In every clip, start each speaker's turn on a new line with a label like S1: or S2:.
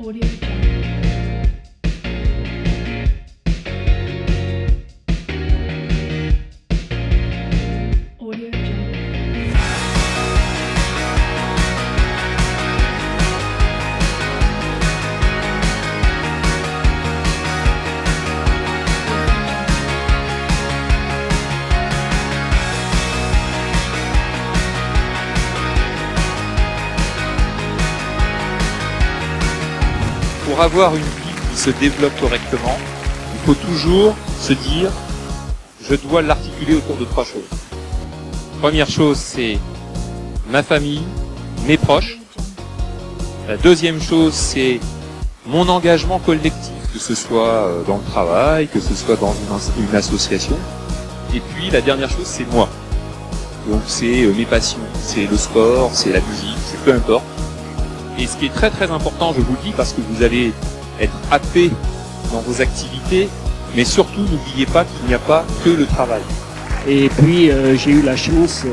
S1: Audio Jungle. Audio Jungle.
S2: Pour avoir une vie qui se développe correctement, il faut toujours se dire je dois l'articuler autour de trois choses. Première chose, c'est ma famille, mes proches. La deuxième chose, c'est mon engagement collectif, que ce soit dans le travail, que ce soit dans une association. Et puis la dernière chose, c'est moi. Donc c'est mes passions, c'est le sport, c'est la musique, c'est peu importe. Et ce qui est très très important, je vous le dis, parce que vous allez être happé dans vos activités, mais surtout n'oubliez pas qu'il n'y a pas que le travail.
S3: Et puis j'ai eu la chance,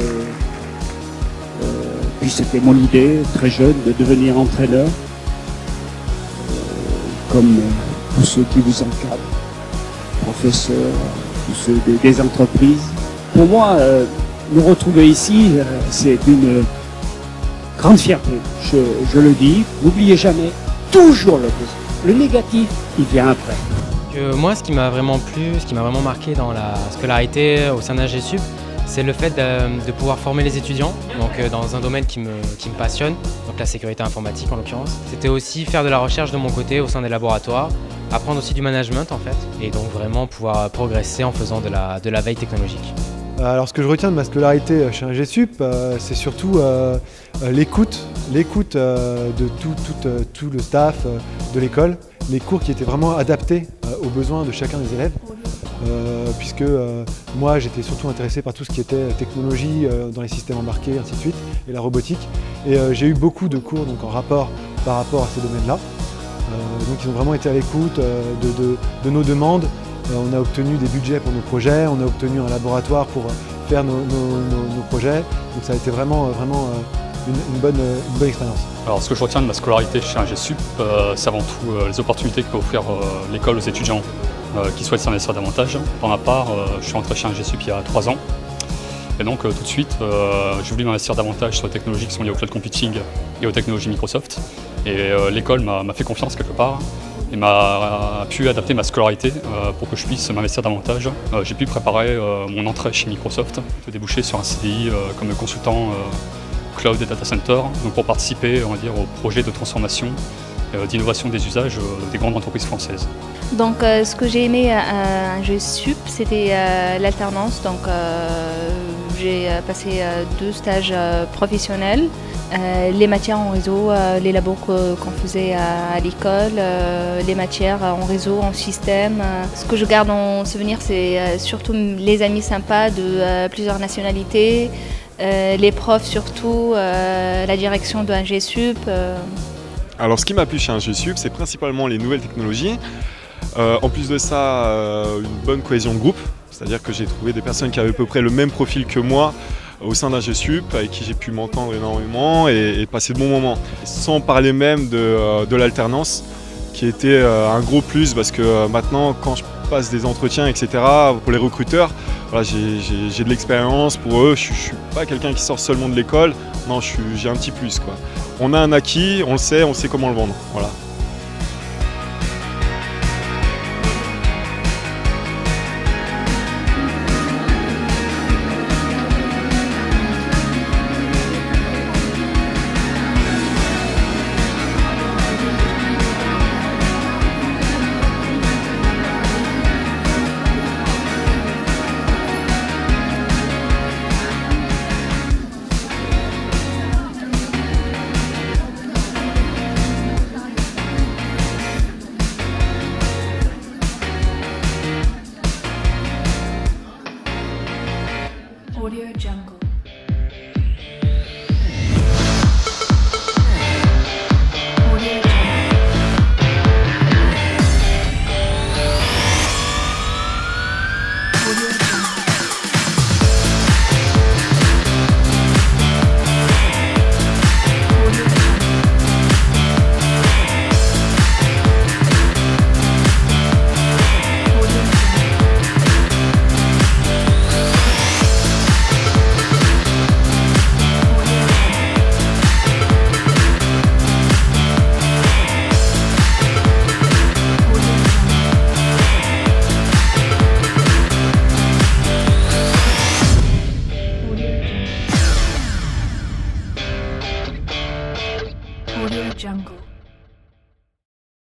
S3: puis c'était mon idée, très jeune, de devenir entraîneur, comme tous ceux qui vous encadrent, professeurs, tous ceux des entreprises. Pour moi, nous retrouver ici, c'est une grande fierté. Je le dis, n'oubliez jamais, toujours le positif. Le négatif, il vient après.
S4: Moi, ce qui m'a vraiment plu, ce qui m'a vraiment marqué dans la scolarité au sein d'AGSUP, c'est le fait de pouvoir former les étudiants, donc dans un domaine qui me passionne, donc la sécurité informatique en l'occurrence. C'était aussi faire de la recherche de mon côté au sein des laboratoires, apprendre aussi du management en fait, et donc vraiment pouvoir progresser en faisant de la veille technologique.
S5: Alors ce que je retiens de ma scolarité chez AGSUP, c'est surtout l'écoute de tout le staff de l'école, les cours qui étaient vraiment adaptés aux besoins de chacun des élèves, puisque moi j'étais surtout intéressé par tout ce qui était technologie dans les systèmes embarqués, ainsi de suite, et la robotique. Et j'ai eu beaucoup de cours donc, par rapport à ces domaines-là. Donc ils ont vraiment été à l'écoute de nos demandes. On a obtenu des budgets pour nos projets, on a obtenu un laboratoire pour faire nos projets. Donc ça a été vraiment une bonne expérience.
S6: Alors ce que je retiens de ma scolarité chez AGSUP, c'est avant tout les opportunités que peut offrir l'école aux étudiants qui souhaitent s'investir davantage. Pour ma part, je suis rentré chez AGSUP il y a 3 ans. Et donc tout de suite, j'ai voulu m'investir davantage sur les technologies qui sont liées au cloud computing et aux technologies Microsoft. Et l'école m'a fait confiance quelque part et m'a pu adapter ma scolarité pour que je puisse m'investir davantage. J'ai pu préparer mon entrée chez Microsoft, de déboucher sur un CDI comme consultant cloud et data center, donc pour participer, on va dire, au projet de transformation, d'innovation des usages des grandes entreprises françaises.
S7: Donc ce que j'ai aimé à AGSUP, c'était l'alternance. Donc j'ai passé 2 stages professionnels, les matières en réseau, les labos qu'on faisait à l'école, les matières en réseau, en système. Ce que je garde en souvenir, c'est surtout les amis sympas de plusieurs nationalités, les profs surtout, la direction de AGSUP.
S8: Alors ce qui m'a plu chez AGSUP, c'est principalement les nouvelles technologies. En plus de ça, une bonne cohésion de groupe, c'est-à-dire que j'ai trouvé des personnes qui avaient à peu près le même profil que moi au sein d'AGSUP, avec qui j'ai pu m'entendre énormément et passer de bons moments. Sans parler même de l'alternance, qui était un gros plus, parce que maintenant, quand je passe des entretiens, etc., pour les recruteurs, voilà, j'ai de l'expérience pour eux, je ne suis pas quelqu'un qui sort seulement de l'école, non, j'ai un petit plus, quoi. On a un acquis, on le sait comment le vendre. Voilà.